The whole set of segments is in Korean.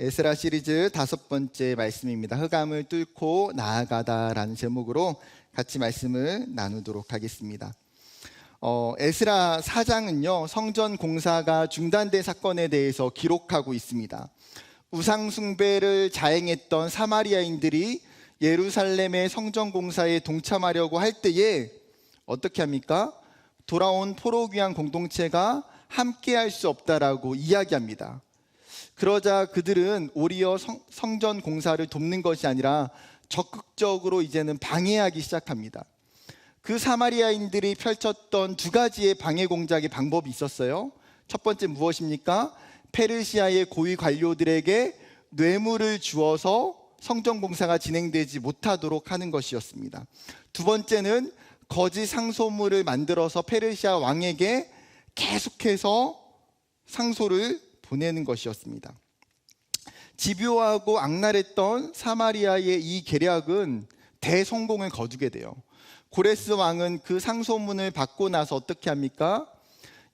에스라 시리즈 5번째 말씀입니다. 흑암을 뚫고 나아가다라는 제목으로 같이 말씀을 나누도록 하겠습니다. 에스라 4장은요, 성전 공사가 중단된 사건에 대해서 기록하고 있습니다. 우상 숭배를 자행했던 사마리아인들이 예루살렘의 성전 공사에 동참하려고 할 때에 어떻게 합니까? 돌아온 포로귀환 공동체가 함께 할 수 없다라고 이야기합니다. 그러자 그들은 오히려 성전 공사를 돕는 것이 아니라 적극적으로 이제는 방해하기 시작합니다. 그 사마리아인들이 펼쳤던 두 가지의 방해 공작의 방법이 있었어요. 첫 번째 무엇입니까? 페르시아의 고위 관료들에게 뇌물을 주어서 성전 공사가 진행되지 못하도록 하는 것이었습니다. 두 번째는 거짓 상소물을 만들어서 페르시아 왕에게 계속해서 상소를 보내는 것이었습니다. 집요하고 악랄했던 사마리아의 이 계략은 대성공을 거두게 돼요. 고레스 왕은 그 상소문을 받고 나서 어떻게 합니까?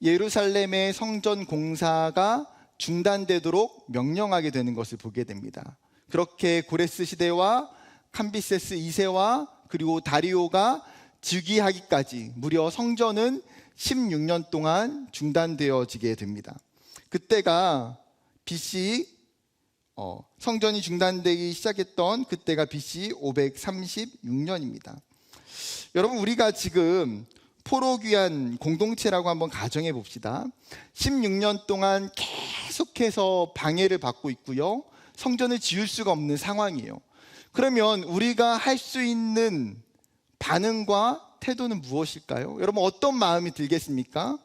예루살렘의 성전 공사가 중단되도록 명령하게 되는 것을 보게 됩니다. 그렇게 고레스 시대와 캄비세스 2세와 그리고 다리오가 즉위하기까지 무려 성전은 16년 동안 중단되어지게 됩니다. 그때가 BC 성전이 중단되기 시작했던 그때가 BC 536년입니다. 여러분, 우리가 지금 포로귀환 공동체라고 한번 가정해 봅시다. 16년 동안 계속해서 방해를 받고 있고요, 성전을 지을 수가 없는 상황이에요. 그러면 우리가 할 수 있는 반응과 태도는 무엇일까요? 여러분, 어떤 마음이 들겠습니까?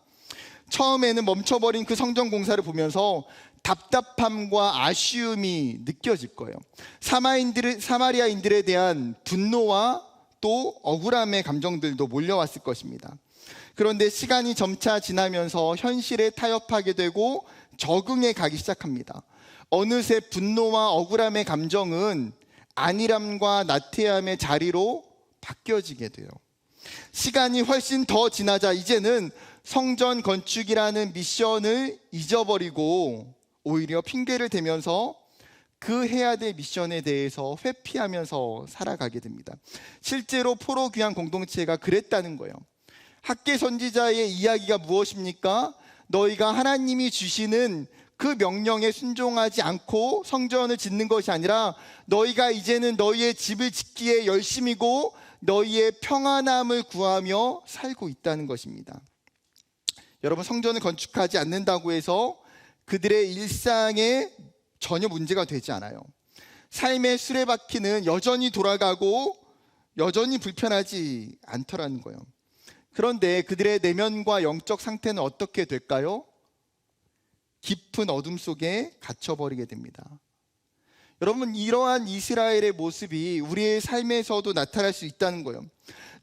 처음에는 멈춰버린 그 성전 공사를 보면서 답답함과 아쉬움이 느껴질 거예요. 사마리아인들에 대한 분노와 또 억울함의 감정들도 몰려왔을 것입니다. 그런데 시간이 점차 지나면서 현실에 타협하게 되고 적응해 가기 시작합니다. 어느새 분노와 억울함의 감정은 안일함과 나태함의 자리로 바뀌어지게 돼요. 시간이 훨씬 더 지나자 이제는 성전 건축이라는 미션을 잊어버리고 오히려 핑계를 대면서 그 해야 될 미션에 대해서 회피하면서 살아가게 됩니다. 실제로 포로귀환 공동체가 그랬다는 거예요. 학개 선지자의 이야기가 무엇입니까? 너희가 하나님이 주시는 그 명령에 순종하지 않고 성전을 짓는 것이 아니라 너희가 이제는 너희의 집을 짓기에 열심이고 너희의 평안함을 구하며 살고 있다는 것입니다. 여러분, 성전을 건축하지 않는다고 해서 그들의 일상에 전혀 문제가 되지 않아요. 삶의 수레바퀴는 여전히 돌아가고 여전히 불편하지 않더라는 거예요. 그런데 그들의 내면과 영적 상태는 어떻게 될까요? 깊은 어둠 속에 갇혀버리게 됩니다. 여러분, 이러한 이스라엘의 모습이 우리의 삶에서도 나타날 수 있다는 거예요.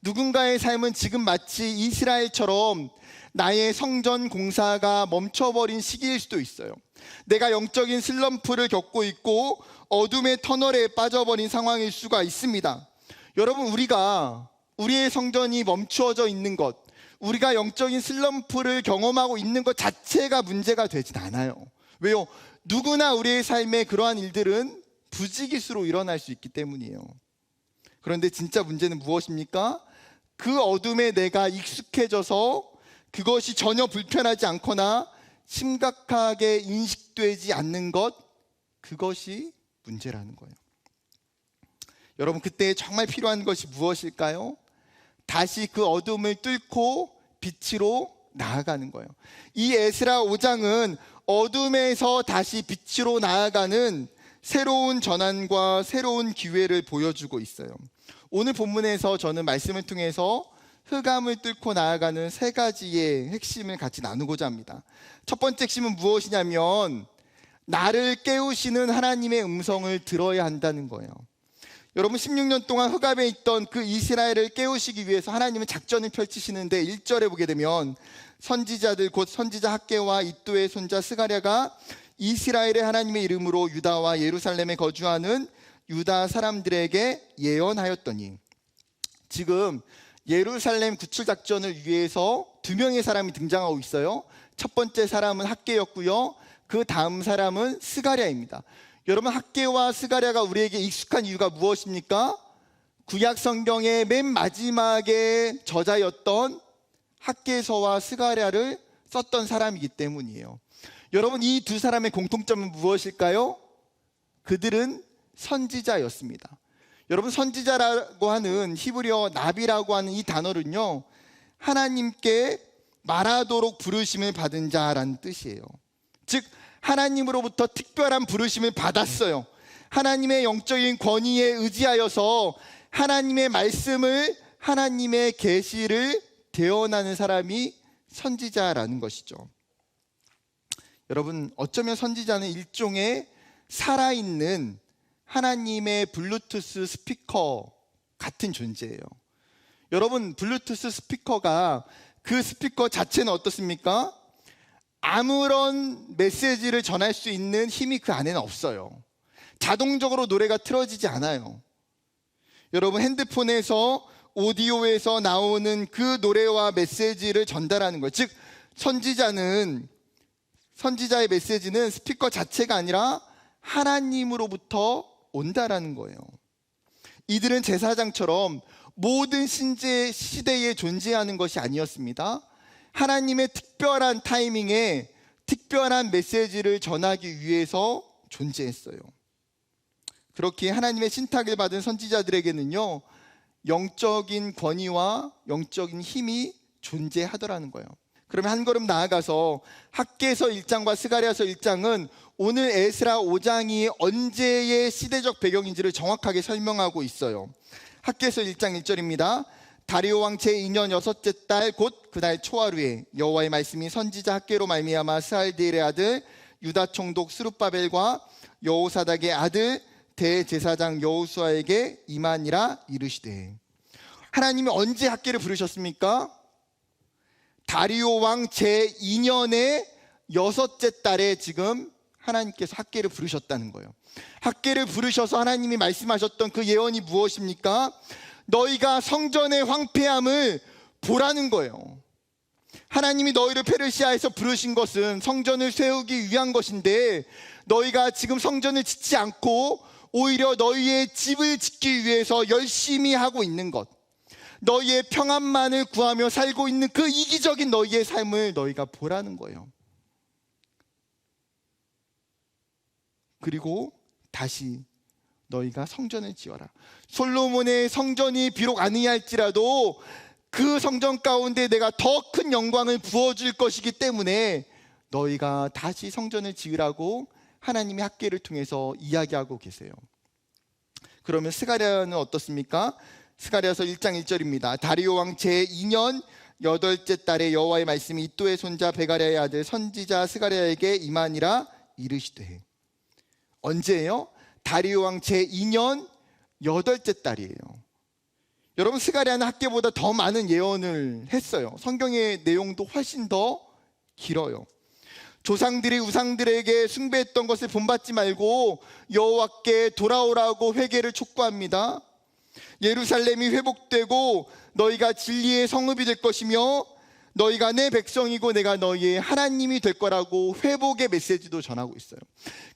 누군가의 삶은 지금 마치 이스라엘처럼 나의 성전 공사가 멈춰버린 시기일 수도 있어요. 내가 영적인 슬럼프를 겪고 있고 어둠의 터널에 빠져버린 상황일 수가 있습니다. 여러분, 우리의 성전이 멈추어져 있는 것, 우리가 영적인 슬럼프를 경험하고 있는 것 자체가 문제가 되진 않아요. 왜요? 누구나 우리의 삶에 그러한 일들은 부지기수로 일어날 수 있기 때문이에요. 그런데 진짜 문제는 무엇입니까? 그 어둠에 내가 익숙해져서 그것이 전혀 불편하지 않거나 심각하게 인식되지 않는 것, 그것이 문제라는 거예요. 여러분, 그때 정말 필요한 것이 무엇일까요? 다시 그 어둠을 뚫고 빛으로 나아가는 거예요. 이 에스라 5장은 어둠에서 다시 빛으로 나아가는 새로운 전환과 새로운 기회를 보여주고 있어요. 오늘 본문에서 저는 말씀을 통해서 흑암을 뚫고 나아가는 3가지의 핵심을 같이 나누고자 합니다. 첫 번째 핵심은 무엇이냐면 나를 깨우시는 하나님의 음성을 들어야 한다는 거예요. 여러분, 16년 동안 흑암에 있던 그 이스라엘을 깨우시기 위해서 하나님은 작전을 펼치시는데 1절에 보게 되면 선지자들 곧 선지자 학개와 이도의 손자 스가랴가 이스라엘의 하나님의 이름으로 유다와 예루살렘에 거주하는 유다 사람들에게 예언하였더니, 지금 예루살렘 구출 작전을 위해서 2명의 사람이 등장하고 있어요. 첫 번째 사람은 학개였고요, 그 다음 사람은 스가랴입니다. 여러분, 학개와 스가랴가 우리에게 익숙한 이유가 무엇입니까? 구약 성경의 맨 마지막에 저자였던 학개서와 스가랴를 썼던 사람이기 때문이에요. 여러분, 이 두 사람의 공통점은 무엇일까요? 그들은 선지자였습니다. 여러분, 선지자라고 하는 히브리어 나비라고 하는 이 단어는요, 하나님께 말하도록 부르심을 받은 자라는 뜻이에요. 즉, 하나님으로부터 특별한 부르심을 받았어요. 하나님의 영적인 권위에 의지하여서 하나님의 말씀을, 하나님의 계시를 대언하는 사람이 선지자라는 것이죠. 여러분, 어쩌면 선지자는 일종의 살아있는 하나님의 블루투스 스피커 같은 존재예요. 여러분, 블루투스 스피커가, 그 스피커 자체는 어떻습니까? 아무런 메시지를 전할 수 있는 힘이 그 안에는 없어요. 자동적으로 노래가 틀어지지 않아요. 여러분, 핸드폰에서 오디오에서 나오는 그 노래와 메시지를 전달하는 거예요. 즉, 선지자의 메시지는 스피커 자체가 아니라 하나님으로부터 온다라는 거예요. 이들은 제사장처럼 모든 시대에 존재하는 것이 아니었습니다. 하나님의 특별한 타이밍에 특별한 메시지를 전하기 위해서 존재했어요. 그렇게 하나님의 신탁을 받은 선지자들에게는요, 영적인 권위와 영적인 힘이 존재하더라는 거예요. 그러면 한 걸음 나아가서 학개서 1장과 스가랴서 1장은 오늘 에스라 5장이 언제의 시대적 배경인지를 정확하게 설명하고 있어요. 학개서 1장 1절입니다. 다리오 왕 제2년 여섯째 달 곧 그달 초하루에 여호와의 말씀이 선지자 학개로 말미암아 스알디엘의 아들 유다 총독 스룹바벨과 여호사닥의 아들 대제사장 여호수아에게 임하니라 이르시되. 하나님이 언제 학개를 부르셨습니까? 다리오 왕 제2년의 여섯째 달에 지금 하나님께서 학개를 부르셨다는 거예요. 학개를 부르셔서 하나님이 말씀하셨던 그 예언이 무엇입니까? 너희가 성전의 황폐함을 보라는 거예요. 하나님이 너희를 페르시아에서 부르신 것은 성전을 세우기 위한 것인데, 너희가 지금 성전을 짓지 않고 오히려 너희의 집을 짓기 위해서 열심히 하고 있는 것, 너희의 평안만을 구하며 살고 있는 그 이기적인 너희의 삶을 너희가 보라는 거예요. 그리고 다시 너희가 성전을 지어라. 솔로몬의 성전이 비록 아니할지라도 그 성전 가운데 내가 더 큰 영광을 부어줄 것이기 때문에 너희가 다시 성전을 지으라고 하나님의 학개를 통해서 이야기하고 계세요. 그러면 스가랴는 어떻습니까? 스가랴서 1장 1절입니다. 다리오 왕 제2년 여덟째 달에 여호와의 말씀이 이도의 손자 베가랴의 아들 선지자 스가랴에게 임하니라 이르시되. 언제예요? 다리오 왕 제2년 여덟째 달이에요. 여러분, 스가랴는 학개보다 더 많은 예언을 했어요. 성경의 내용도 훨씬 더 길어요. 조상들이 우상들에게 숭배했던 것을 본받지 말고 여호와께 돌아오라고 회개를 촉구합니다. 예루살렘이 회복되고 너희가 진리의 성읍이 될 것이며 너희가 내 백성이고 내가 너희의 하나님이 될 거라고 회복의 메시지도 전하고 있어요.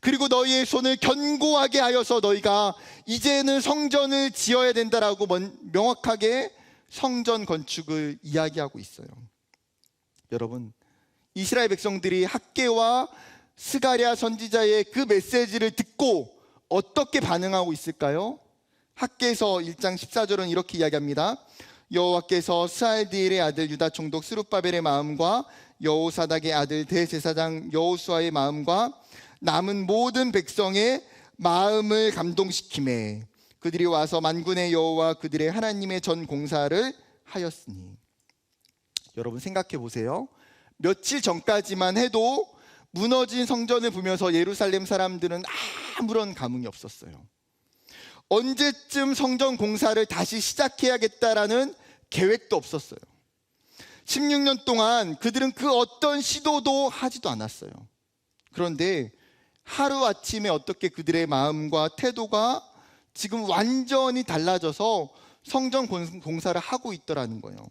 그리고 너희의 손을 견고하게 하여서 너희가 이제는 성전을 지어야 된다라고 명확하게 성전 건축을 이야기하고 있어요. 여러분, 이스라엘 백성들이 학개와 스가랴 선지자의 그 메시지를 듣고 어떻게 반응하고 있을까요? 학개서 1장 14절은 이렇게 이야기합니다. 여호와께서 스알디엘의 아들 유다 총독 스룹바벨의 마음과 여호사닥의 아들 대제사장 여호수아의 마음과 남은 모든 백성의 마음을 감동시키매 그들이 와서 만군의 여호와 그들의 하나님의 전 공사를 하였으니. 여러분, 생각해 보세요. 며칠 전까지만 해도 무너진 성전을 보면서 예루살렘 사람들은 아무런 감흥이 없었어요. 언제쯤 성전 공사를 다시 시작해야겠다라는 계획도 없었어요. 16년 동안 그들은 그 어떤 시도도 하지도 않았어요. 그런데 하루아침에 어떻게 그들의 마음과 태도가 지금 완전히 달라져서 성전 공사를 하고 있더라는 거예요.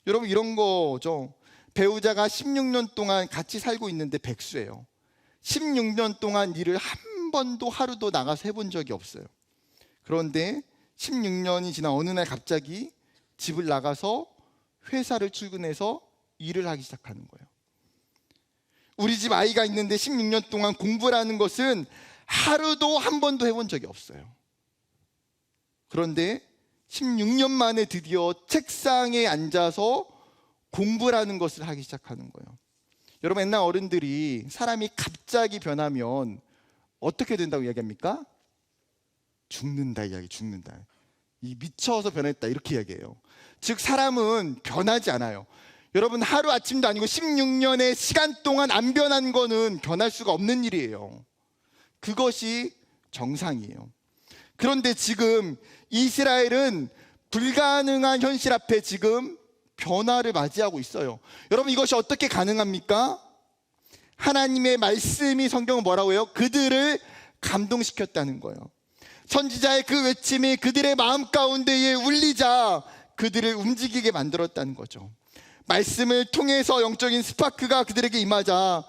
여러분, 이런 거죠. 배우자가 16년 동안 같이 살고 있는데 백수예요. 16년 동안 일을 한 한 번도 하루도 나가서 해본 적이 없어요. 그런데 16년이 지난 어느 날 갑자기 집을 나가서 회사를 출근해서 일을 하기 시작하는 거예요. 우리 집 아이가 있는데 16년 동안 공부라는 것은 하루도 한 번도 해본 적이 없어요. 그런데 16년 만에 드디어 책상에 앉아서 공부라는 것을 하기 시작하는 거예요. 여러분, 옛날 어른들이 사람이 갑자기 변하면 어떻게 된다고 이야기합니까? 죽는다 이야기, 죽는다. 이 미쳐서 변했다 이렇게 이야기해요. 즉 사람은 변하지 않아요. 여러분, 하루아침도 아니고 16년의 시간 동안 안 변한 거는 변할 수가 없는 일이에요. 그것이 정상이에요. 그런데 지금 이스라엘은 불가능한 현실 앞에 지금 변화를 맞이하고 있어요. 여러분, 이것이 어떻게 가능합니까? 하나님의 말씀이, 성경은 뭐라고 해요? 그들을 감동시켰다는 거예요. 선지자의 그 외침이 그들의 마음 가운데에 울리자 그들을 움직이게 만들었다는 거죠. 말씀을 통해서 영적인 스파크가 그들에게 임하자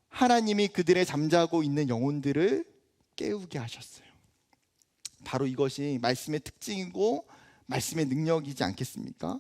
하나님이 그들의 잠자고 있는 영혼들을 깨우게 하셨어요. 바로 이것이 말씀의 특징이고 말씀의 능력이지 않겠습니까?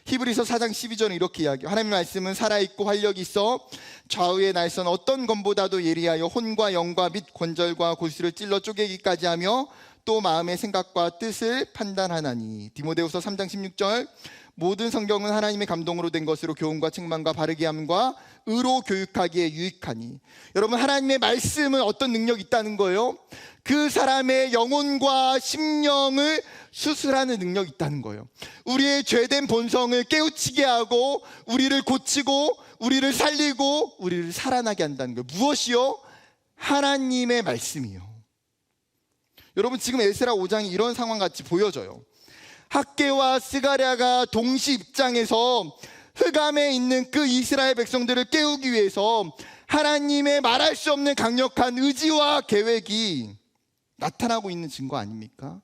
히브리서 4장 12절은 이렇게 이야기해요. 하나님의 말씀은 살아있고 활력이 있어 좌우의 날선 어떤 검보다도 예리하여 혼과 영과 및 관절과 골수를 찔러 쪼개기까지 하며 또 마음의 생각과 뜻을 판단하나니. 디모데후서 3장 16절 모든 성경은 하나님의 감동으로 된 것으로 교훈과 책망과 바르게 함과 의로 교육하기에 유익하니. 여러분, 하나님의 말씀은 어떤 능력이 있다는 거예요? 그 사람의 영혼과 심령을 수술하는 능력이 있다는 거예요. 우리의 죄된 본성을 깨우치게 하고 우리를 고치고 우리를 살리고 우리를 살아나게 한다는 거예요. 무엇이요? 하나님의 말씀이요. 여러분, 지금 에스라 5장이 이런 상황같이 보여져요. 학개와 스가랴가 동시 입장해서 흑암에 있는 그 이스라엘 백성들을 깨우기 위해서 하나님의 말할 수 없는 강력한 의지와 계획이 나타나고 있는 증거 아닙니까?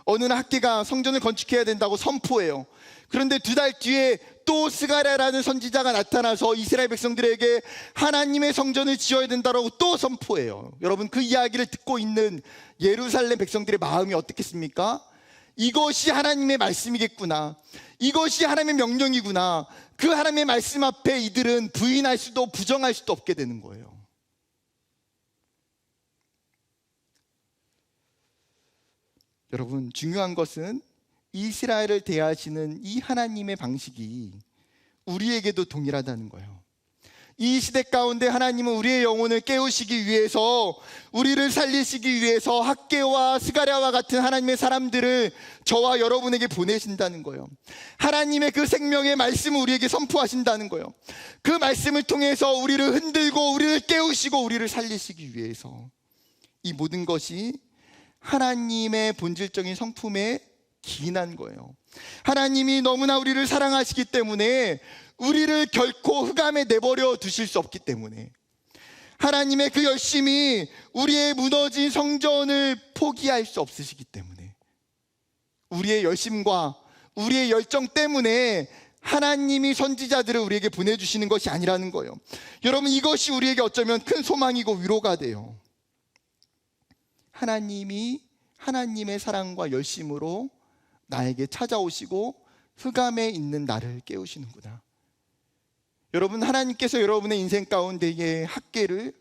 어느 날 학개가 성전을 건축해야 된다고 선포해요. 그런데 2달 뒤에 또 스가랴라는 선지자가 나타나서 이스라엘 백성들에게 하나님의 성전을 지어야 된다고 또 선포해요. 여러분, 그 이야기를 듣고 있는 예루살렘 백성들의 마음이 어떻겠습니까? 이것이 하나님의 말씀이겠구나, 이것이 하나님의 명령이구나. 그 하나님의 말씀 앞에 이들은 부인할 수도 부정할 수도 없게 되는 거예요. 여러분, 중요한 것은 이스라엘을 대하시는 이 하나님의 방식이 우리에게도 동일하다는 거예요. 이 시대 가운데 하나님은 우리의 영혼을 깨우시기 위해서, 우리를 살리시기 위해서 학개와 스가랴와 같은 하나님의 사람들을 저와 여러분에게 보내신다는 거예요. 하나님의 그 생명의 말씀을 우리에게 선포하신다는 거예요. 그 말씀을 통해서 우리를 흔들고 우리를 깨우시고 우리를 살리시기 위해서. 이 모든 것이 하나님의 본질적인 성품에 기인한 거예요. 하나님이 너무나 우리를 사랑하시기 때문에 우리를 결코 흑암에 내버려 두실 수 없기 때문에, 하나님의 그 열심이 우리의 무너진 성전을 포기할 수 없으시기 때문에, 우리의 열심과 우리의 열정 때문에 하나님이 선지자들을 우리에게 보내주시는 것이 아니라는 거예요. 여러분, 이것이 우리에게 어쩌면 큰 소망이고 위로가 돼요. 하나님이 하나님의 사랑과 열심으로 나에게 찾아오시고 흑암에 있는 나를 깨우시는구나. 여러분, 하나님께서 여러분의 인생 가운데에 학개를,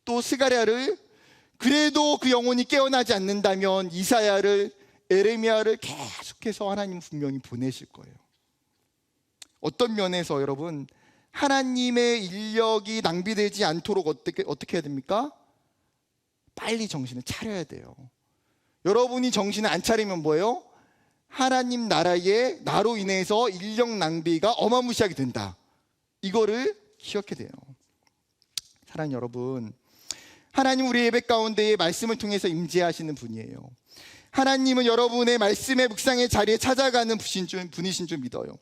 또 스가랴를, 그래도 그 영혼이 깨어나지 않는다면 이사야를, 에레미야를 계속해서 하나님 분명히 보내실 거예요. 어떤 면에서 여러분, 하나님의 인력이 낭비되지 않도록 어떻게 해야 됩니까? 빨리 정신을 차려야 돼요. 여러분이 정신을 안 차리면 뭐예요? 하나님 나라에 나로 인해서 인력 낭비가 어마무시하게 된다. 이거를 기억해야 돼요. 사랑하는 여러분, 하나님 우리 예배 가운데에 말씀을 통해서 임재하시는 분이에요. 하나님은 여러분의 말씀의 묵상의 자리에 찾아가는 분이신 줄 믿어요.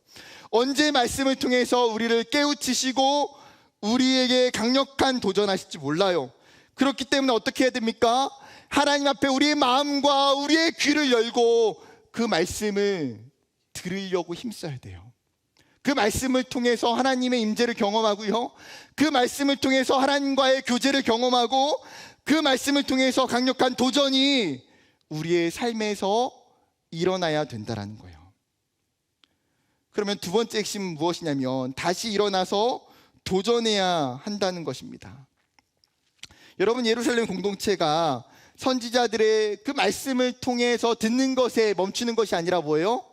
언제 말씀을 통해서 우리를 깨우치시고 우리에게 강력한 도전하실지 몰라요. 그렇기 때문에 어떻게 해야 됩니까? 하나님 앞에 우리의 마음과 우리의 귀를 열고 그 말씀을 들으려고 힘써야 돼요. 그 말씀을 통해서 하나님의 임재를 경험하고요, 그 말씀을 통해서 하나님과의 교제를 경험하고, 그 말씀을 통해서 강력한 도전이 우리의 삶에서 일어나야 된다라는 거예요. 그러면 두 번째 핵심은 무엇이냐면 다시 일어나서 도전해야 한다는 것입니다. 여러분, 예루살렘 공동체가 선지자들의 그 말씀을 통해서 듣는 것에 멈추는 것이 아니라 뭐예요?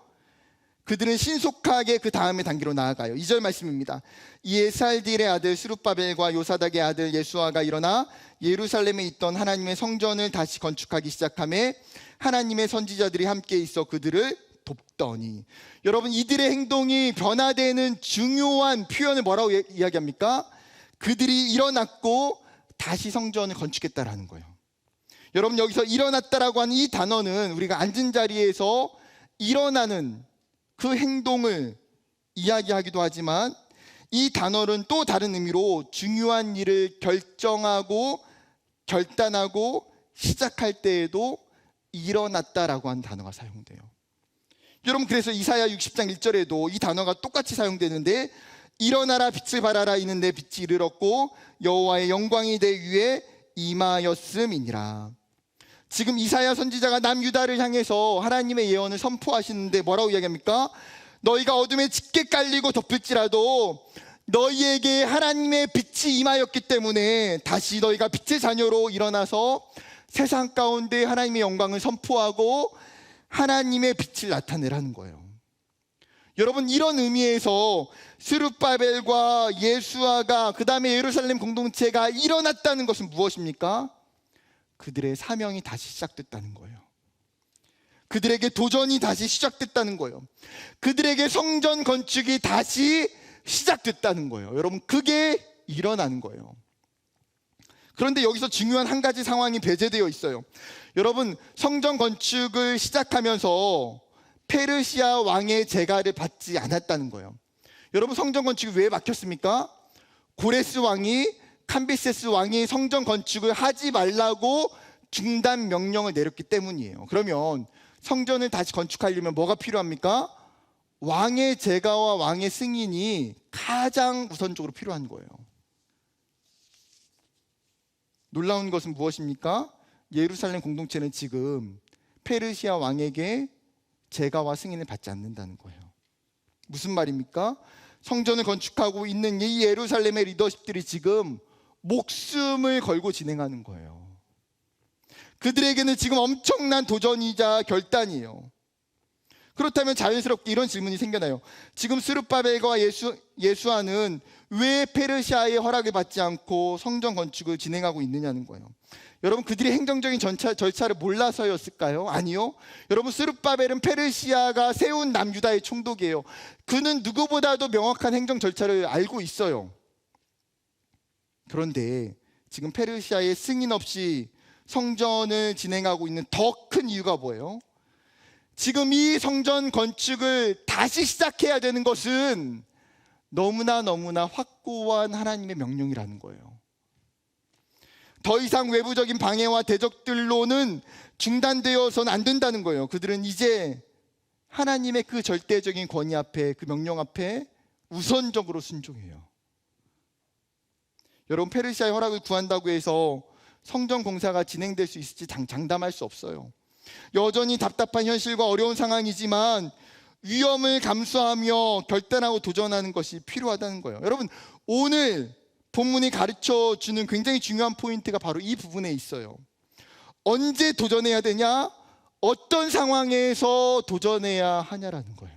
그들은 신속하게 그 다음에 단계로 나아가요. 2절 말씀입니다. 이에 살디엘의 아들 스룹바벨과 요사닥의 아들 예수아가 일어나 예루살렘에 있던 하나님의 성전을 다시 건축하기 시작하며 하나님의 선지자들이 함께 있어 그들을 돕더니. 여러분, 이들의 행동이 변화되는 중요한 표현을 뭐라고 이야기합니까? 그들이 일어났고 다시 성전을 건축했다라는 거예요. 여러분, 여기서 일어났다라고 하는 이 단어는 우리가 앉은 자리에서 일어나는 그 행동을 이야기하기도 하지만 이 단어는 또 다른 의미로 중요한 일을 결정하고 결단하고 시작할 때에도 일어났다라고 하는 단어가 사용돼요. 여러분, 그래서 이사야 60장 1절에도 이 단어가 똑같이 사용되는데 일어나라 빛을 발하라 이는 내 빛이 이르렀고 여호와의 영광이 내 위에 임하였음이니라. 지금 이사야 선지자가 남유다를 향해서 하나님의 예언을 선포하시는데 뭐라고 이야기합니까? 너희가 어둠에 짙게 깔리고 덮을지라도 너희에게 하나님의 빛이 임하였기 때문에 다시 너희가 빛의 자녀로 일어나서 세상 가운데 하나님의 영광을 선포하고 하나님의 빛을 나타내라는 거예요. 여러분, 이런 의미에서 스룹바벨과 예수아가 그 다음에 예루살렘 공동체가 일어났다는 것은 무엇입니까? 그들의 사명이 다시 시작됐다는 거예요. 그들에게 도전이 다시 시작됐다는 거예요. 그들에게 성전 건축이 다시 시작됐다는 거예요. 여러분, 그게 일어나는 거예요. 그런데 여기서 중요한 한 가지 상황이 배제되어 있어요. 여러분, 성전 건축을 시작하면서 페르시아 왕의 제가를 받지 않았다는 거예요. 여러분, 성전 건축이 왜 막혔습니까? 고레스 왕이 캄비세스 왕이 성전 건축을 하지 말라고 중단 명령을 내렸기 때문이에요. 그러면 성전을 다시 건축하려면 뭐가 필요합니까? 왕의 제가와 왕의 승인이 가장 우선적으로 필요한 거예요. 놀라운 것은 무엇입니까? 예루살렘 공동체는 지금 페르시아 왕에게 제가와 승인을 받지 않는다는 거예요. 무슨 말입니까? 성전을 건축하고 있는 이 예루살렘의 리더십들이 지금 목숨을 걸고 진행하는 거예요. 그들에게는 지금 엄청난 도전이자 결단이에요. 그렇다면 자연스럽게 이런 질문이 생겨나요. 지금 스룹바벨과 예수아는 왜 페르시아의 허락을 받지 않고 성전 건축을 진행하고 있느냐는 거예요. 여러분, 그들이 행정적인 절차를 몰라서였을까요? 아니요. 여러분, 스룹바벨은 페르시아가 세운 남유다의 총독이에요. 그는 누구보다도 명확한 행정 절차를 알고 있어요. 그런데 지금 페르시아의 승인 없이 성전을 진행하고 있는 더 큰 이유가 뭐예요? 지금 이 성전 건축을 다시 시작해야 되는 것은 너무나 확고한 하나님의 명령이라는 거예요. 더 이상 외부적인 방해와 대적들로는 중단되어서는 안 된다는 거예요. 그들은 이제 하나님의 그 절대적인 권위 앞에, 그 명령 앞에 우선적으로 순종해요. 여러분, 페르시아의 허락을 구한다고 해서 성전 공사가 진행될 수 있을지 장담할 수 없어요. 여전히 답답한 현실과 어려운 상황이지만 위험을 감수하며 결단하고 도전하는 것이 필요하다는 거예요. 여러분, 오늘 본문이 가르쳐주는 굉장히 중요한 포인트가 바로 이 부분에 있어요. 언제 도전해야 되냐? 어떤 상황에서 도전해야 하냐라는 거예요.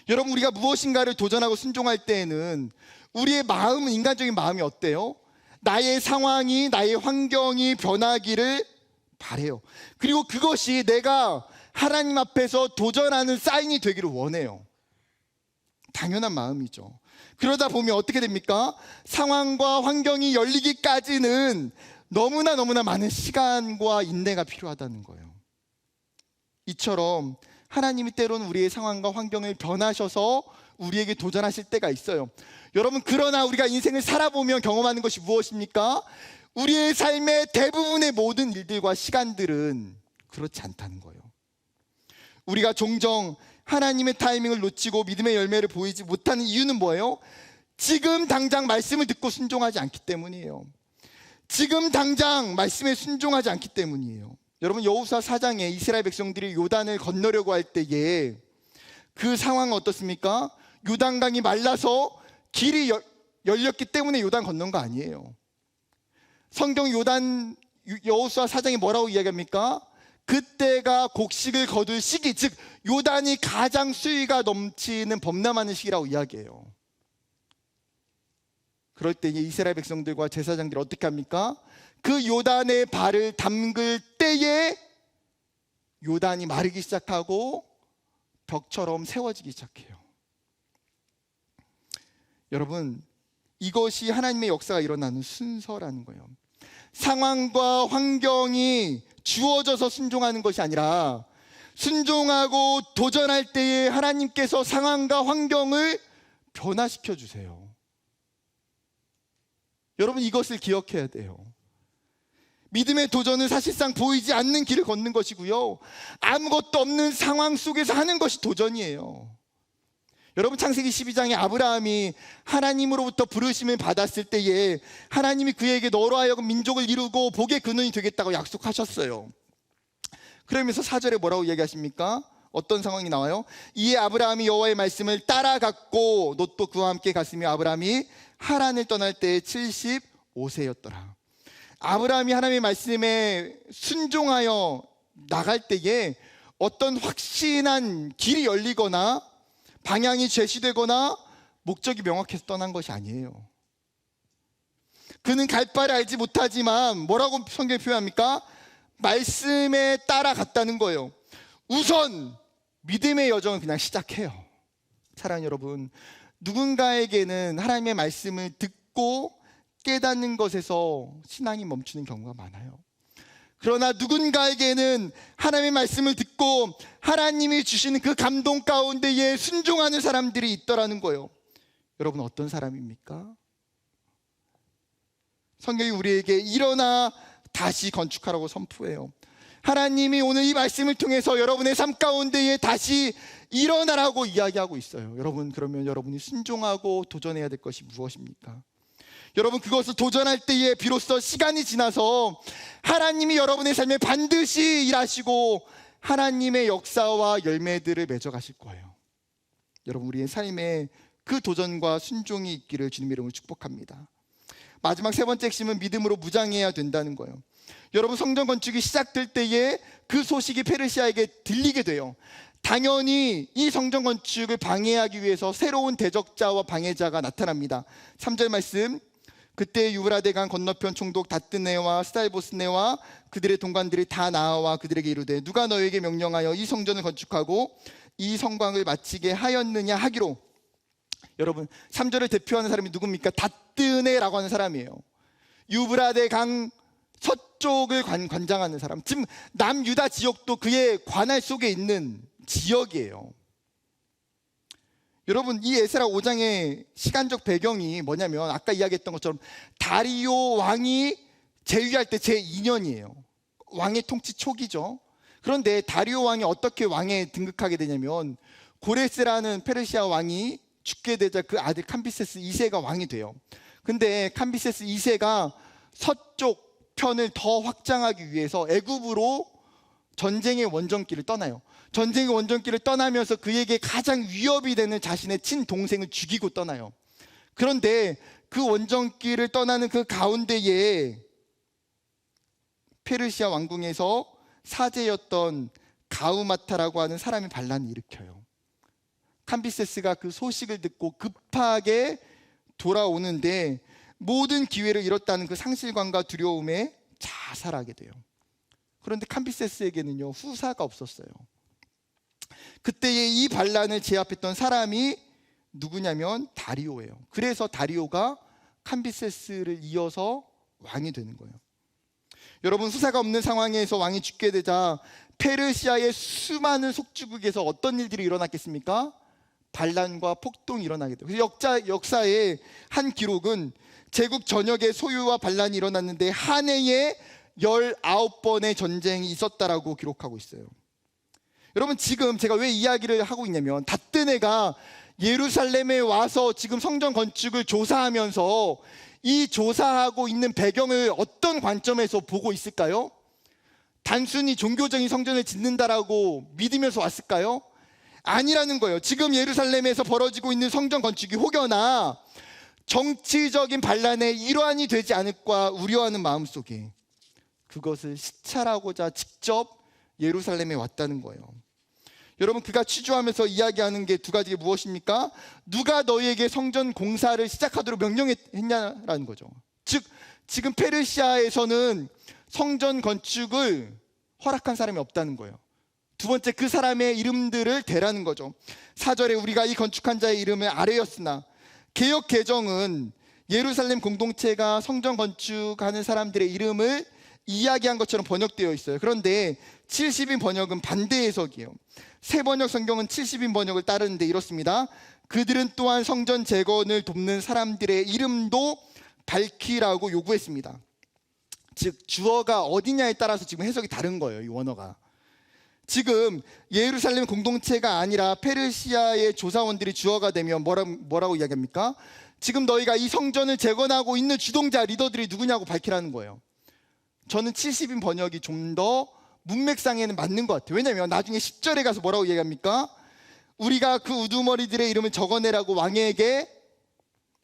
여러분, 우리가 무엇인가를 도전하고 순종할 때에는 우리의 마음은, 인간적인 마음이 어때요? 나의 상황이, 나의 환경이 변하기를 바래요. 그리고 그것이 내가 하나님 앞에서 도전하는 사인이 되기를 원해요. 당연한 마음이죠. 그러다 보면 어떻게 됩니까? 상황과 환경이 열리기까지는 너무나 많은 시간과 인내가 필요하다는 거예요. 이처럼 하나님이 때로는 우리의 상황과 환경을 변하셔서 우리에게 도전하실 때가 있어요. 여러분, 그러나 우리가 인생을 살아보면 경험하는 것이 무엇입니까? 우리의 삶의 대부분의 모든 일들과 시간들은 그렇지 않다는 거예요. 우리가 종종 하나님의 타이밍을 놓치고 믿음의 열매를 보이지 못하는 이유는 뭐예요? 지금 당장 말씀을 듣고 순종하지 않기 때문이에요. 지금 당장 말씀에 순종하지 않기 때문이에요. 여러분, 여호수아 4장에 이스라엘 백성들이 요단을 건너려고 할 때에 그 상황은 어떻습니까? 요단강이 말라서 길이 열렸기 때문에 요단 건넌 거 아니에요. 성경 여호수아 4장이 뭐라고 이야기합니까? 그때가 곡식을 거둘 시기, 즉 요단이 가장 수위가 넘치는 범람하는 시기라고 이야기해요. 그럴 때 이스라엘 백성들과 제사장들이 어떻게 합니까? 그 요단의 발을 담글 때에 요단이 마르기 시작하고 벽처럼 세워지기 시작해요. 여러분, 이것이 하나님의 역사가 일어나는 순서라는 거예요. 상황과 환경이 주어져서 순종하는 것이 아니라 순종하고 도전할 때에 하나님께서 상황과 환경을 변화시켜 주세요. 여러분, 이것을 기억해야 돼요. 믿음의 도전은 사실상 보이지 않는 길을 걷는 것이고요, 아무것도 없는 상황 속에서 하는 것이 도전이에요. 여러분, 창세기 12장에 아브라함이 하나님으로부터 부르심을 받았을 때에 하나님이 그에게 너로 하여금 민족을 이루고 복의 근원이 되겠다고 약속하셨어요. 그러면서 4절에 뭐라고 얘기하십니까? 어떤 상황이 나와요? 이에 아브라함이 여호와의 말씀을 따라갔고 롯도 그와 함께 갔으며 아브라함이 하란을 떠날 때에 75세였더라. 아브라함이 하나님의 말씀에 순종하여 나갈 때에 어떤 확신한 길이 열리거나 방향이 제시되거나 목적이 명확해서 떠난 것이 아니에요. 그는 갈 바를 알지 못하지만 뭐라고 성경이 표현합니까? 말씀에 따라갔다는 거예요. 우선 믿음의 여정을 그냥 시작해요. 사랑하는 여러분, 누군가에게는 하나님의 말씀을 듣고 깨닫는 것에서 신앙이 멈추는 경우가 많아요. 그러나 누군가에게는 하나님의 말씀을 듣고 하나님이 주시는 그 감동 가운데에 순종하는 사람들이 있더라는 거예요. 여러분, 어떤 사람입니까? 성경이 우리에게 일어나 다시 건축하라고 선포해요. 하나님이 오늘 이 말씀을 통해서 여러분의 삶 가운데에 다시 일어나라고 이야기하고 있어요. 여러분, 그러면 여러분이 순종하고 도전해야 될 것이 무엇입니까? 여러분, 그것을 도전할 때에 비로소 시간이 지나서 하나님이 여러분의 삶에 반드시 일하시고 하나님의 역사와 열매들을 맺어가실 거예요. 여러분, 우리의 삶에 그 도전과 순종이 있기를 주님의 이름으로 축복합니다. 마지막 세 번째 핵심은 믿음으로 무장해야 된다는 거예요. 여러분, 성전 건축이 시작될 때에 그 소식이 페르시아에게 들리게 돼요. 당연히 이 성전 건축을 방해하기 위해서 새로운 대적자와 방해자가 나타납니다. 3절 말씀, 그때 유브라데 강 건너편 총독 다뜨네와 스달보스네와 그들의 동관들이 다 나와 그들에게 이르되 누가 너에게 명령하여 이 성전을 건축하고 이 성곽을 마치게 하였느냐 하기로. 여러분, 3절을 대표하는 사람이 누굽니까? 다뜨네라고 하는 사람이에요. 유브라데 강 서쪽을 관장하는 사람, 즉 남유다 지역도 그의 관할 속에 있는 지역이에요. 여러분, 이 에스라 5장의 시간적 배경이 뭐냐면 아까 이야기했던 것처럼 다리오 왕이 재위할 때 제2년이에요. 왕의 통치 초기죠. 그런데 다리오 왕이 어떻게 왕에 등극하게 되냐면 고레스라는 페르시아 왕이 죽게 되자 그 아들 캄비세스 2세가 왕이 돼요. 근데 캄비세스 2세가 서쪽 편을 더 확장하기 위해서 애굽으로 전쟁의 원정길을 떠나요. 전쟁의 원정길을 떠나면서 그에게 가장 위협이 되는 자신의 친동생을 죽이고 떠나요. 그런데 그 원정길을 떠나는 그 가운데에 페르시아 왕궁에서 사제였던 가우마타라고 하는 사람이 반란을 일으켜요. 캄비세스가 그 소식을 듣고 급하게 돌아오는데 모든 기회를 잃었다는 그 상실감과 두려움에 자살하게 돼요. 그런데 캄비세스에게는요, 후사가 없었어요. 그때의 이 반란을 제압했던 사람이 누구냐면 다리오예요. 그래서 다리오가 캄비세스를 이어서 왕이 되는 거예요. 여러분, 후사가 없는 상황에서 왕이 죽게 되자 페르시아의 수많은 속주국에서 어떤 일들이 일어났겠습니까? 반란과 폭동이 일어나게 돼요. 역사의 한 기록은 제국 전역에 소유와 반란이 일어났는데 한 해에 19번의 전쟁이 있었다라고 기록하고 있어요. 여러분, 지금 제가 왜 이야기를 하고 있냐면 다뜨네가 예루살렘에 와서 지금 성전 건축을 조사하면서 이 조사하고 있는 배경을 어떤 관점에서 보고 있을까요? 단순히 종교적인 성전을 짓는다라고 믿으면서 왔을까요? 아니라는 거예요. 지금 예루살렘에서 벌어지고 있는 성전 건축이 혹여나 정치적인 반란의 일환이 되지 않을까 우려하는 마음속에 그것을 시찰하고자 직접 예루살렘에 왔다는 거예요. 여러분, 그가 취조하면서 이야기하는 게 두 가지가 무엇입니까? 누가 너희에게 성전 공사를 시작하도록 명령했냐라는 거죠. 즉 지금 페르시아에서는 성전 건축을 허락한 사람이 없다는 거예요. 두 번째, 그 사람의 이름들을 대라는 거죠. 4절에 우리가 이 건축한 자의 이름을 아뢰었으나, 개역 개정은 예루살렘 공동체가 성전 건축하는 사람들의 이름을 이야기한 것처럼 번역되어 있어요. 그런데 70인 번역은 반대 해석이에요. 새 번역 성경은 70인 번역을 따르는데 이렇습니다. 그들은 또한 성전 재건을 돕는 사람들의 이름도 밝히라고 요구했습니다. 즉 주어가 어디냐에 따라서 지금 해석이 다른 거예요. 이 원어가 지금 예루살렘 공동체가 아니라 페르시아의 조사원들이 주어가 되면 뭐라고 이야기합니까? 지금 너희가 이 성전을 재건하고 있는 주동자 리더들이 누구냐고 밝히라는 거예요. 저는 70인 번역이 좀 더 문맥상에는 맞는 것 같아요. 왜냐하면 나중에 10절에 가서 뭐라고 얘기합니까? 우리가 그 우두머리들의 이름을 적어내라고 왕에게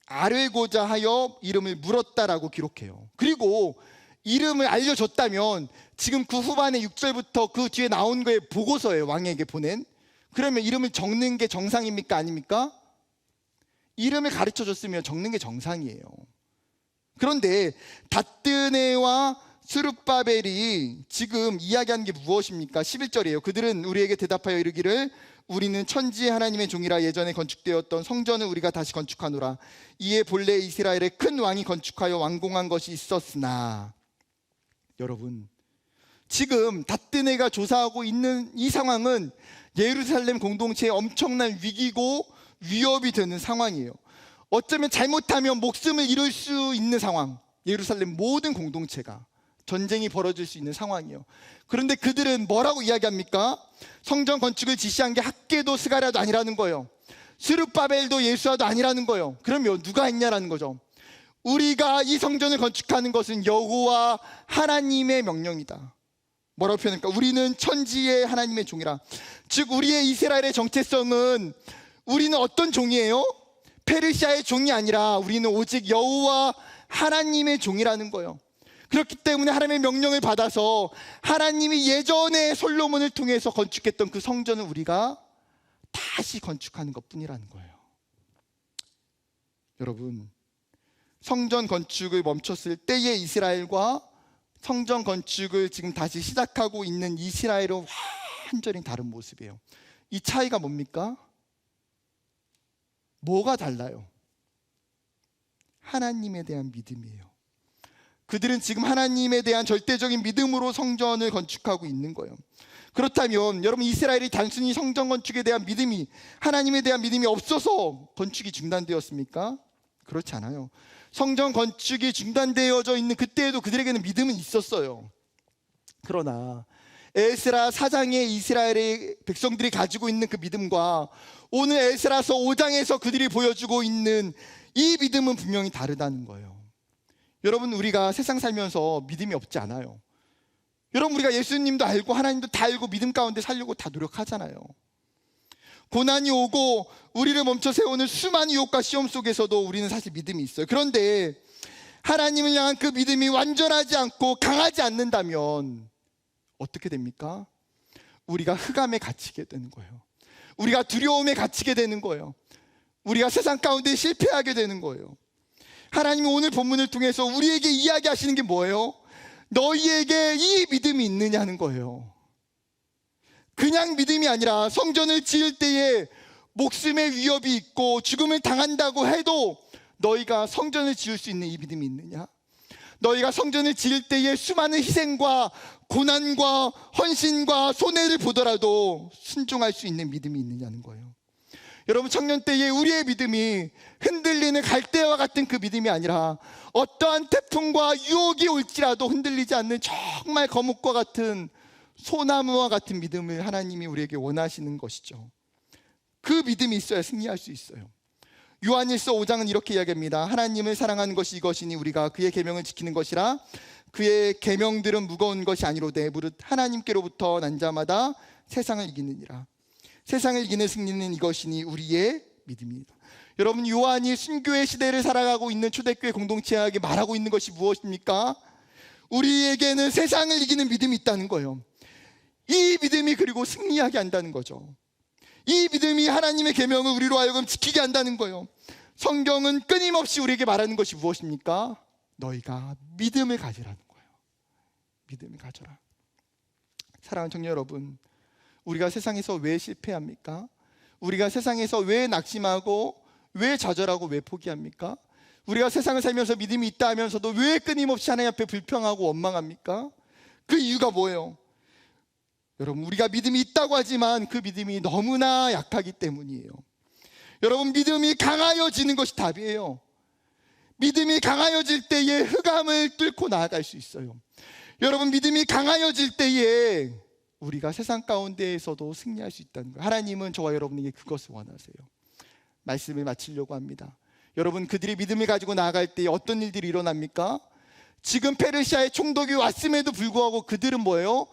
아뢰고자 하여 이름을 물었다라고 기록해요. 그리고 이름을 알려줬다면 지금 그 후반에 6절부터 그 뒤에 나온 거에 보고서예요. 왕에게 보낸. 그러면 이름을 적는 게 정상입니까? 아닙니까? 이름을 가르쳐줬으면 적는 게 정상이에요. 그런데 닷드네와 스룹바벨이 지금 이야기하는 게 무엇입니까? 11절이에요. 그들은 우리에게 대답하여 이르기를 우리는 천지의 하나님의 종이라 예전에 건축되었던 성전을 우리가 다시 건축하노라. 이에 본래 이스라엘의 큰 왕이 건축하여 완공한 것이 있었으나. 여러분, 지금 닷드네가 조사하고 있는 이 상황은 예루살렘 공동체의 엄청난 위기고 위협이 되는 상황이에요. 어쩌면 잘못하면 목숨을 잃을 수 있는 상황. 예루살렘 모든 공동체가 전쟁이 벌어질 수 있는 상황이에요. 그런데 그들은 뭐라고 이야기합니까? 성전 건축을 지시한 게 학개도 스가랴도 아니라는 거예요. 스룹바벨도 예수아도 아니라는 거예요. 그러면 누가 했냐라는 거죠. 우리가 이 성전을 건축하는 것은 여호와 하나님의 명령이다. 뭐라고 표현할까? 우리는 천지의 하나님의 종이라. 즉 우리의 이스라엘의 정체성은 우리는 어떤 종이에요? 페르시아의 종이 아니라 우리는 오직 여호와 하나님의 종이라는 거예요. 그렇기 때문에 하나님의 명령을 받아서 하나님이 예전에 솔로몬을 통해서 건축했던 그 성전을 우리가 다시 건축하는 것뿐이라는 거예요. 여러분, 성전 건축을 멈췄을 때의 이스라엘과 성전 건축을 지금 다시 시작하고 있는 이스라엘은 완전히 다른 모습이에요. 이 차이가 뭡니까? 뭐가 달라요? 하나님에 대한 믿음이에요. 그들은 지금 하나님에 대한 절대적인 믿음으로 성전을 건축하고 있는 거예요. 그렇다면 여러분, 이스라엘이 단순히 성전 건축에 대한 믿음이, 하나님에 대한 믿음이 없어서 건축이 중단되었습니까? 그렇지 않아요. 성전 건축이 중단되어져 있는 그때에도 그들에게는 믿음은 있었어요. 그러나 에스라 4장의 이스라엘의 백성들이 가지고 있는 그 믿음과 오늘 에스라서 5장에서 그들이 보여주고 있는 이 믿음은 분명히 다르다는 거예요. 여러분, 우리가 세상 살면서 믿음이 없지 않아요. 여러분, 우리가 예수님도 알고 하나님도 다 알고 믿음 가운데 살려고 다 노력하잖아요. 고난이 오고 우리를 멈춰 세우는 수많은 유혹과 시험 속에서도 우리는 사실 믿음이 있어요. 그런데 하나님을 향한 그 믿음이 완전하지 않고 강하지 않는다면 어떻게 됩니까? 우리가 흑암에 갇히게 되는 거예요. 우리가 두려움에 갇히게 되는 거예요. 우리가 세상 가운데 실패하게 되는 거예요. 하나님이 오늘 본문을 통해서 우리에게 이야기하시는 게 뭐예요? 너희에게 이 믿음이 있느냐는 거예요. 그냥 믿음이 아니라 성전을 지을 때에 목숨의 위협이 있고 죽음을 당한다고 해도 너희가 성전을 지을 수 있는 이 믿음이 있느냐? 너희가 성전을 지을 때에 수많은 희생과 고난과 헌신과 손해를 보더라도 순종할 수 있는 믿음이 있느냐는 거예요. 여러분, 청년 때에 우리의 믿음이 흔들리는 갈대와 같은 그 믿음이 아니라 어떠한 태풍과 유혹이 올지라도 흔들리지 않는 정말 거뭇과 같은 소나무와 같은 믿음을 하나님이 우리에게 원하시는 것이죠. 그 믿음이 있어야 승리할 수 있어요. 요한일서 5장은 이렇게 이야기합니다. 하나님을 사랑하는 것이 이것이니 우리가 그의 계명을 지키는 것이라. 그의 계명들은 무거운 것이 아니로되 무릇 하나님께로부터 난 자마다 세상을 이기느니라. 세상을 이기는 승리는 이것이니 우리의 믿음이다. 여러분, 요한이 순교의 시대를 살아가고 있는 초대교회 공동체에게 말하고 있는 것이 무엇입니까? 우리에게는 세상을 이기는 믿음이 있다는 거예요. 이 믿음이 그리고 승리하게 한다는 거죠. 이 믿음이 하나님의 계명을 우리로 하여금 지키게 한다는 거예요. 성경은 끊임없이 우리에게 말하는 것이 무엇입니까? 너희가 믿음을 가지라는 거예요. 믿음을 가져라. 사랑하는 청년 여러분, 우리가 세상에서 왜 실패합니까? 우리가 세상에서 왜 낙심하고 왜 좌절하고 왜 포기합니까? 우리가 세상을 살면서 믿음이 있다 하면서도 왜 끊임없이 하나님 앞에 불평하고 원망합니까? 그 이유가 뭐예요? 여러분, 우리가 믿음이 있다고 하지만 그 믿음이 너무나 약하기 때문이에요. 여러분, 믿음이 강하여지는 것이 답이에요. 믿음이 강하여질 때에 흑암을 뚫고 나아갈 수 있어요. 여러분, 믿음이 강하여질 때에 우리가 세상 가운데에서도 승리할 수 있다는 거예요. 하나님은 저와 여러분에게 그것을 원하세요. 말씀을 마치려고 합니다. 여러분, 그들이 믿음을 가지고 나아갈 때 어떤 일들이 일어납니까? 지금 페르시아의 총독이 왔음에도 불구하고 그들은 뭐예요?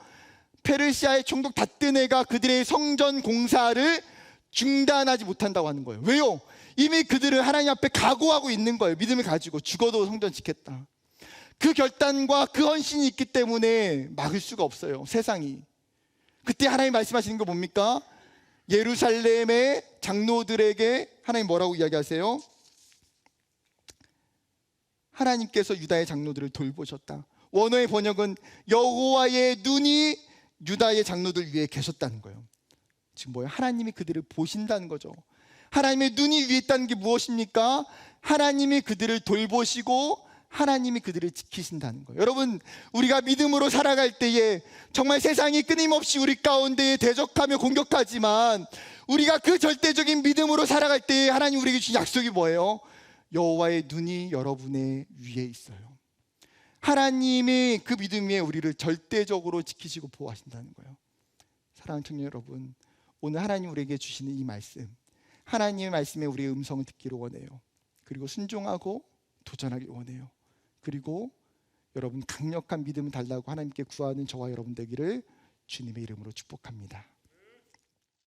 페르시아의 총독 다뜨네가 그들의 성전 공사를 중단하지 못한다고 하는 거예요. 왜요? 이미 그들은 하나님 앞에 각오하고 있는 거예요. 믿음을 가지고 죽어도 성전 짓겠다. 그 결단과 그 헌신이 있기 때문에 막을 수가 없어요, 세상이. 그때 하나님 말씀하시는 게 뭡니까? 예루살렘의 장로들에게 하나님 뭐라고 이야기하세요? 하나님께서 유다의 장로들을 돌보셨다. 원어의 번역은 여호와의 눈이 유다의 장로들 위에 계셨다는 거예요. 지금 뭐예요? 하나님이 그들을 보신다는 거죠. 하나님의 눈이 위에 있다는 게 무엇입니까? 하나님이 그들을 돌보시고 하나님이 그들을 지키신다는 거예요. 여러분, 우리가 믿음으로 살아갈 때에 정말 세상이 끊임없이 우리 가운데 대적하며 공격하지만 우리가 그 절대적인 믿음으로 살아갈 때에 하나님 우리에게 주신 약속이 뭐예요? 여호와의 눈이 여러분의 위에 있어요. 하나님이 그 믿음 위에 우리를 절대적으로 지키시고 보호하신다는 거예요. 사랑하는 청년 여러분, 오늘 하나님 우리에게 주시는 이 말씀, 하나님의 말씀에 우리의 음성을 듣기를 원해요. 그리고 순종하고 도전하길 원해요. 그리고 여러분, 강력한 믿음을 달라고 하나님께 구하는 저와 여러분 되기를 주님의 이름으로 축복합니다.